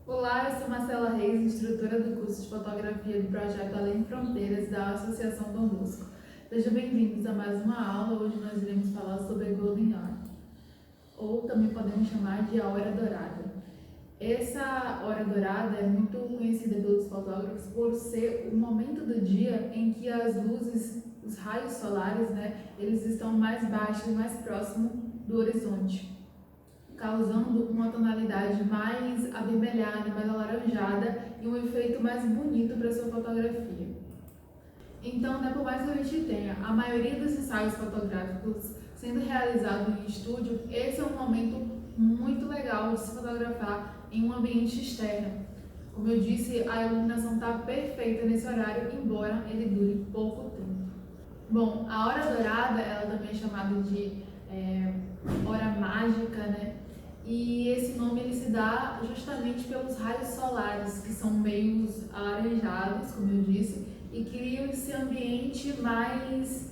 Olá, eu sou Marcela Reis, instrutora do curso de fotografia do projeto Além Fronteiras da Associação Dom Bosco. Sejam bem-vindos a mais uma aula. Hoje nós iremos falar sobre a Golden Hour, ou também podemos chamar de a Hora Dourada. Essa Hora Dourada é muito conhecida pelos fotógrafos por ser o momento do dia em que as luzes, os raios solares, eles estão mais baixos, mais próximos do horizonte, causando uma tonalidade mais avermelhada, mais alaranjada e um efeito mais bonito para sua fotografia. Então, por mais que a gente tenha a maioria dos ensaios fotográficos sendo realizados em estúdio, esse é um momento muito legal de se fotografar em um ambiente externo. Como eu disse, a iluminação está perfeita nesse horário, embora ele dure pouco tempo. Bom, a hora dourada, ela também é chamada de hora mágica, E esse nome ele se dá justamente pelos raios solares, que são meio alaranjados, como eu disse, e criam esse ambiente mais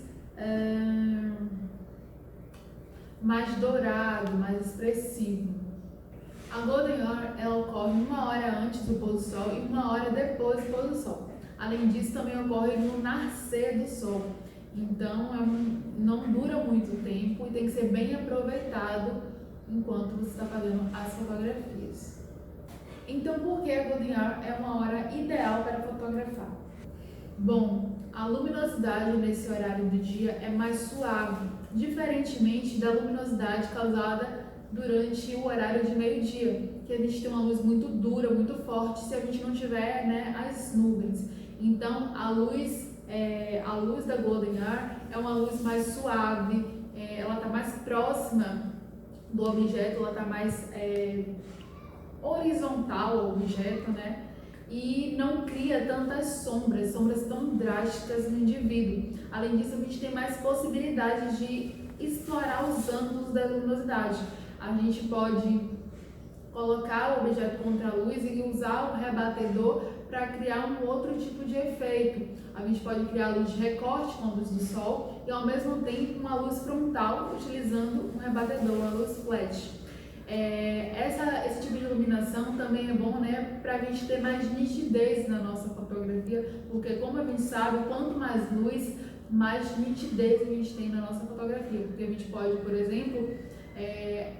dourado, mais expressivo. A Golden Hour ela ocorre 1 hora antes do pôr do sol e 1 hora depois do pôr do sol. Além disso, também ocorre no nascer do sol. Então, não dura muito tempo e tem que ser bem aproveitado enquanto você está fazendo as fotografias. Então, por que a Golden Hour é uma hora ideal para fotografar? Bom, a luminosidade nesse horário do dia é mais suave, diferentemente da luminosidade causada durante o horário de meio-dia, que a gente tem uma luz muito dura, muito forte, se a gente não tiver as nuvens. Então, a luz da Golden Hour é uma luz mais suave, ela está mais próxima do objeto, ela está mais horizontal ao objeto, E não cria tantas sombras tão drásticas no indivíduo. Além disso, a gente tem mais possibilidades de explorar os ângulos da luminosidade. A gente pode colocar o objeto contra a luz e usar o rebatedor para criar um outro tipo de efeito. A gente pode criar luz de recorte com a luz do sol e ao mesmo tempo uma luz frontal utilizando um rebatedor, uma luz flash. Esse tipo de iluminação também é bom para a gente ter mais nitidez na nossa fotografia, porque como a gente sabe, quanto mais luz, mais nitidez a gente tem na nossa fotografia, porque a gente pode, por exemplo,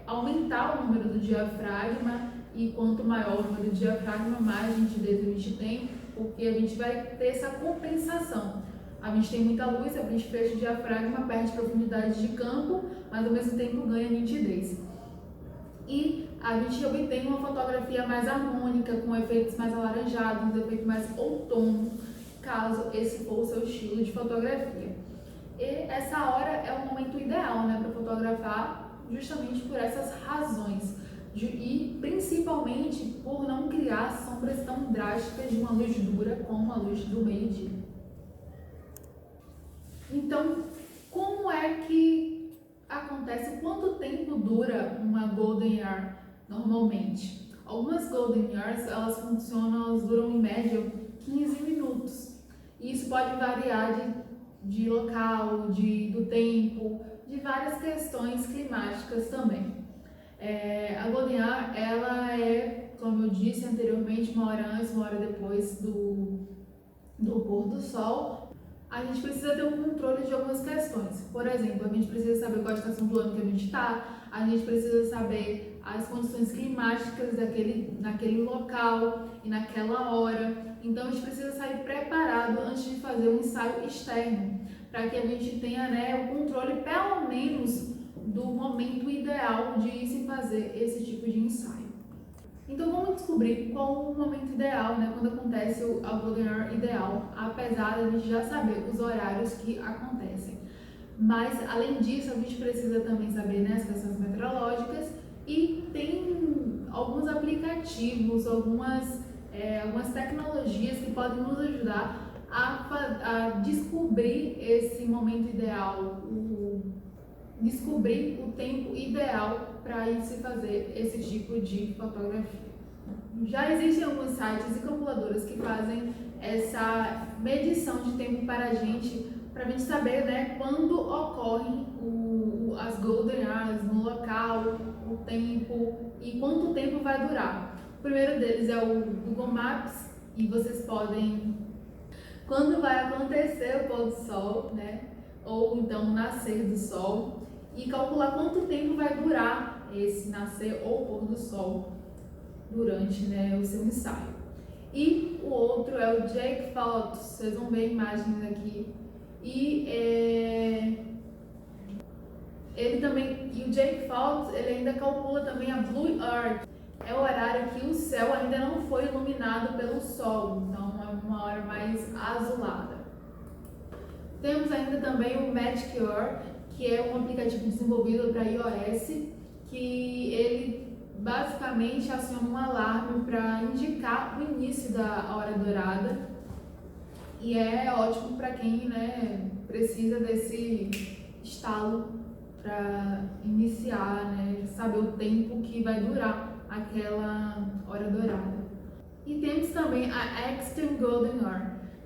aumentar o número do diafragma, e quanto maior o número do diafragma, mais nitidez a gente tem, porque a gente vai ter essa compensação. A gente tem muita luz, a gente fecha o diafragma, perde profundidade de campo, mas ao mesmo tempo ganha nitidez. E a gente obtém uma fotografia mais harmônica, com efeitos mais alaranjados, um efeito mais outono, caso esse for o seu estilo de fotografia. E essa hora é o momento ideal para fotografar, justamente por essas razões. E principalmente por não criar sombras tão drásticas de uma luz dura como a luz do meio-dia. Então, como é que acontece? Quanto tempo dura uma Golden Hour normalmente? Algumas Golden Hours, elas duram em média 15 minutos. E isso pode variar de local, do tempo, de várias questões climáticas também. A Golden Hour, ela como eu disse anteriormente, 1 hora antes, 1 hora depois do pôr do sol. A gente precisa ter um controle de algumas questões. Por exemplo, a gente precisa saber qual a estação do ano que a gente está, a gente precisa saber as condições climáticas naquele local e naquela hora. Então, a gente precisa sair preparado antes de fazer um ensaio externo, para que a gente tenha o controle, pelo menos, do momento ideal de se fazer esse tipo de ensaio. Então vamos descobrir qual o momento ideal, quando acontece a Golden Hour ideal, apesar de a gente já saber os horários que acontecem. Mas além disso, a gente precisa também saber as questões meteorológicas e tem alguns aplicativos, algumas tecnologias que podem nos ajudar a descobrir esse momento ideal, descobrir o tempo ideal para ir se fazer esse tipo de fotografia. Já existem alguns sites e calculadoras que fazem essa medição de tempo para a gente saber quando ocorrem as Golden Hours no local, o tempo e quanto tempo vai durar. primeiro deles é o Google Maps, e vocês podem, quando vai acontecer o pôr do sol, né, ou então o nascer do sol, e calcular quanto tempo vai durar esse nascer ou pôr do sol durante, né, o seu ensaio. E o outro é o Jake Photos, vocês vão ver imagens aqui. E ele também, e o Jake Photos, ele ainda calcula também a Blue Earth. É o horário que o céu ainda não foi iluminado pelo sol, então é uma hora mais azulada. Temos ainda também o Magic Hour, que é um aplicativo desenvolvido para iOS, que ele basicamente aciona um alarme para indicar o início da hora dourada, e é ótimo para quem, né, precisa desse estalo para iniciar, né, saber o tempo que vai durar aquela hora dourada. E temos também a Extreme Golden Hour,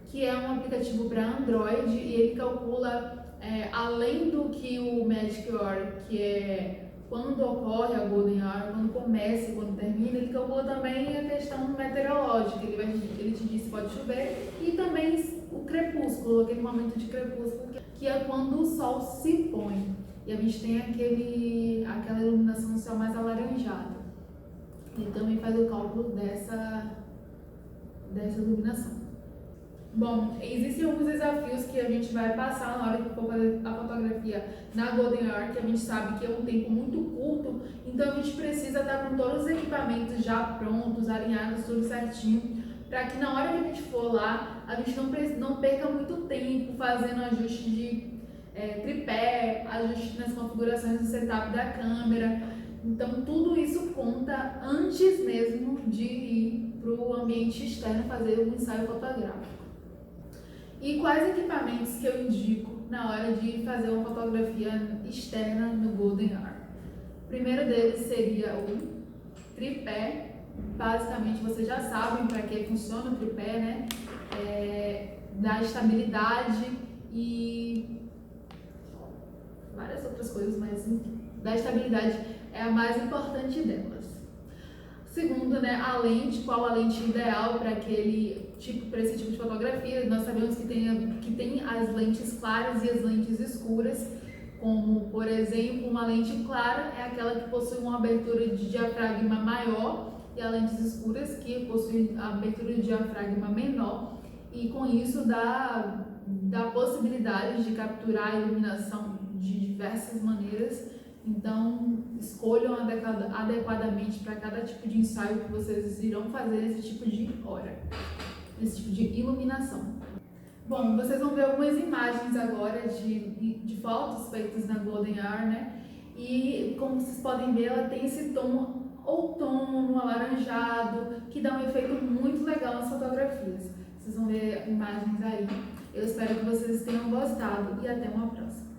que é um aplicativo para Android, e ele calcula, além do que o Magic Hour, que é quando ocorre a Golden Hour, quando começa e quando termina, ele calcula também a questão meteorológica, ele te diz se pode chover, e também o crepúsculo, aquele momento de crepúsculo, que é quando o sol se põe, e a gente tem aquela iluminação do céu mais alaranjada. Ele também faz o cálculo dessa iluminação. Bom, existem alguns desafios que a gente vai passar na hora que for fazer a fotografia na Golden Hour, que a gente sabe que é um tempo muito curto, então a gente precisa estar com todos os equipamentos já prontos, alinhados, tudo certinho, para que na hora que a gente for lá, a gente não perca muito tempo fazendo ajuste de tripé, ajuste nas configurações do setup da câmera. Então tudo isso conta antes mesmo de ir para o ambiente externo fazer um ensaio fotográfico. E quais equipamentos que eu indico na hora de fazer uma fotografia externa no Golden Hour? O primeiro deles seria o tripé. Basicamente vocês já sabem para que funciona o tripé, né? Dá estabilidade e várias outras coisas, mas enfim, dá estabilidade é a mais importante delas. Segundo, né, a lente, qual a lente ideal para esse tipo de fotografia? Nós sabemos que tem as lentes claras e as lentes escuras, como, por exemplo, uma lente clara é aquela que possui uma abertura de diafragma maior, e as lentes escuras que possuem a abertura de diafragma menor, e com isso dá possibilidade de capturar a iluminação de diversas maneiras. Então, escolham adequadamente para cada tipo de ensaio que vocês irão fazer esse tipo de hora, esse tipo de iluminação. Bom, vocês vão ver algumas imagens agora de fotos feitas na Golden Hour, né? E como vocês podem ver, ela tem esse tom outono, alaranjado, que dá um efeito muito legal nas fotografias. Vocês vão ver imagens aí. Eu espero que vocês tenham gostado e até uma próxima.